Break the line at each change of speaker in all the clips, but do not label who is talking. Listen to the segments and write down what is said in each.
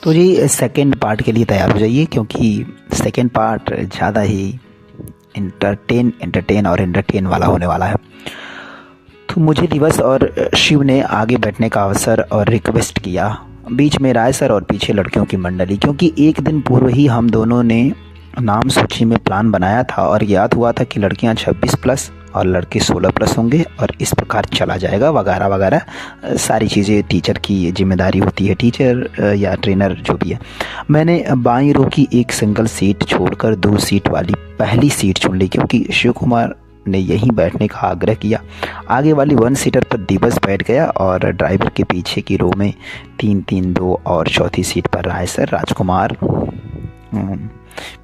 तो जी second part के लिए तैयार हो जाइए, क्योंकि सेकंड पार्ट ज़्यादा ही एंटरटेन वाला होने वाला है। तो मुझे दिवस और शिव ने आगे बैठने का अवसर और रिक्वेस्ट किया, बीच में राय सर और पीछे लड़कियों की मंडली, क्योंकि एक दिन पूर्व ही हम दोनों ने नाम सूची में प्लान बनाया था और याद हुआ था कि लड़कियां 26 प्लस और लड़के 16 प्लस होंगे और इस प्रकार चला जाएगा वगैरह वगैरह सारी चीज़ें। टीचर की जिम्मेदारी होती है, टीचर या ट्रेनर जो भी है। मैंने बाईं रो की एक सिंगल सीट छोड़कर 2 सीट वाली पहली सीट चुन ली, क्योंकि शिव कुमार ने यहीं बैठने का आग्रह किया। आगे वाली 1 सीटर पर दिवस बैठ गया और ड्राइवर के पीछे की रो में 3-3-2 और चौथी सीट पर राय सर, राजकुमार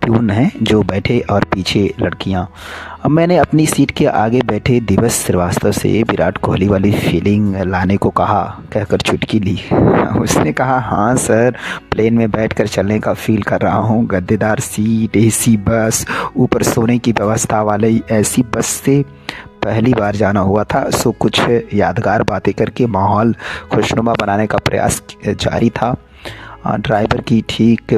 प्यून हैं जो बैठे और पीछे लड़कियां। अब मैंने अपनी सीट के आगे बैठे दिवस श्रीवास्तव से विराट कोहली वाली फीलिंग लाने को कहा, कहकर चुटकी ली। उसने कहा, हाँ सर, प्लेन में बैठकर चलने का फील कर रहा हूँ। गद्देदार सीट, एसी बस, ऊपर सोने की व्यवस्था वाली ऐसी बस से पहली बार जाना हुआ था। सो कुछ यादगार बातें करके माहौल खुशनुमा बनाने का प्रयास जारी था। ड्राइवर की ठीक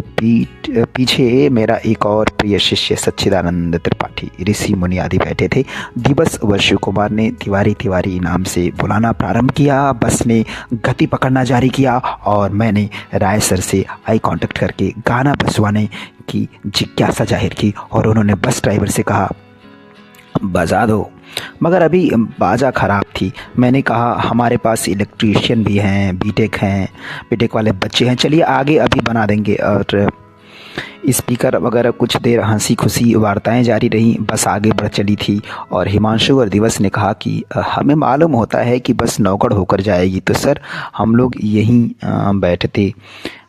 पीछे मेरा एक और प्रिय शिष्य सच्चिदानंद त्रिपाठी, ऋषि मुनि आदि बैठे थे। दिवस व शिव कुमार ने तिवारी तिवारी नाम से बुलाना प्रारंभ किया। बस ने गति पकड़ना जारी किया और मैंने राय सर से आई कांटेक्ट करके गाना बजवाने की जिज्ञासा जाहिर की और उन्होंने बस ड्राइवर से कहा, बजा दो। मगर अभी बाजा ख़राब थी। मैंने कहा, हमारे पास इलेक्ट्रीशियन भी हैं, बीटेक वाले बच्चे हैं, चलिए आगे अभी बना देंगे। और स्पीकर वगैरह कुछ देर हंसी खुशी वार्ताएं जारी रहीं। बस आगे बढ़ चली थी और हिमांशु और दिवस ने कहा कि हमें मालूम होता है कि बस नौगढ़ होकर जाएगी, तो सर हम लोग यहीं बैठते,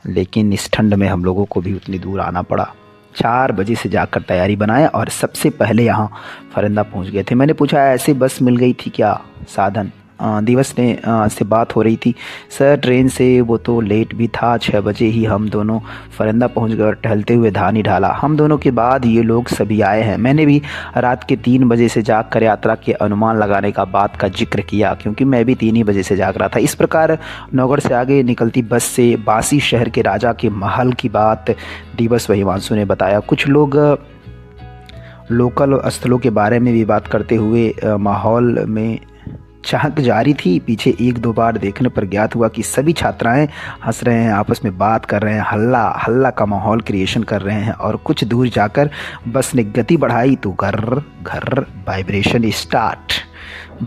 लेकिन इस ठंड में हम लोगों को भी उतनी दूर आना पड़ा। 4 बजे से जाकर तैयारी बनाया और सबसे पहले यहाँ फरिंदा पहुँच गए थे। मैंने पूछा, ऐसे बस मिल गई थी क्या साधन? दिवस ने से बात हो रही थी, सर ट्रेन से वो तो लेट भी था। 6 बजे ही हम दोनों फरिंदा पहुँच गए और टहलते हुए धानी ढाला। हम दोनों के बाद ये लोग सभी आए हैं। मैंने भी रात के 3 बजे से जाग कर यात्रा के अनुमान लगाने का बात का जिक्र किया, क्योंकि मैं भी 3 ही बजे से जाग रहा था। इस प्रकार नौगढ़ से आगे निकलती बस से बासी शहर के राजा के महल की बात दिवस व हिमांशु ने बताया। कुछ लोग लोकल स्थलों के बारे में भी बात करते हुए माहौल में चहक जारी थी। पीछे 1-2 बार देखने पर ज्ञात हुआ कि सभी छात्राएं हंस रहे हैं, आपस में बात कर रहे हैं, हल्ला का माहौल क्रिएशन कर रहे हैं। और कुछ दूर जाकर बस ने गति बढ़ाई तो घर वाइब्रेशन स्टार्ट।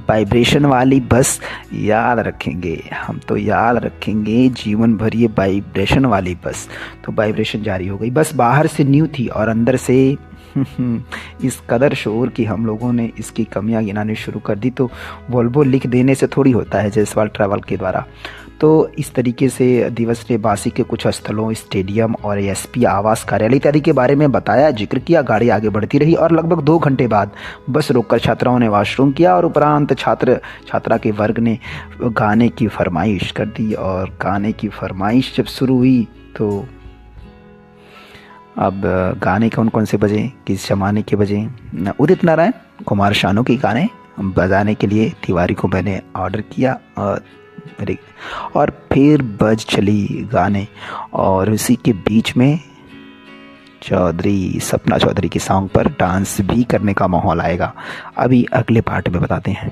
वाइब्रेशन वाली बस याद रखेंगे, हम तो याद रखेंगे जीवन भर ये वाइब्रेशन वाली बस। तो वाइब्रेशन जारी हो गई। बस बाहर से न्यू थी और अंदर से इस कदर शोर कि हम लोगों ने इसकी कमियां गिनानी शुरू कर दी। तो वोल्वो लिख देने से थोड़ी होता है जायसवाल ट्रैवल के द्वारा। तो इस तरीके से दिवस ने बासी के कुछ स्थलों, स्टेडियम और एसपी आवास कार्यालय इत्यादि के बारे में बताया, जिक्र किया। गाड़ी आगे बढ़ती रही और लगभग 2 घंटे बाद बस रोककर छात्राओं ने वॉशरूम किया और उपरांत छात्रा के वर्ग ने गाने की फरमाइश कर दी। और गाने की फरमाइश जब शुरू हुई तो अब गाने कौन से बजे, किस जमाने के बजे? उदित नारायण, कुमार शानू के गाने बजाने के लिए तिवारी को मैंने ऑर्डर किया और फिर बज चली गाने। और उसी के बीच में सपना चौधरी की सॉन्ग पर डांस भी करने का माहौल आएगा। अभी अगले पार्ट में बताते हैं।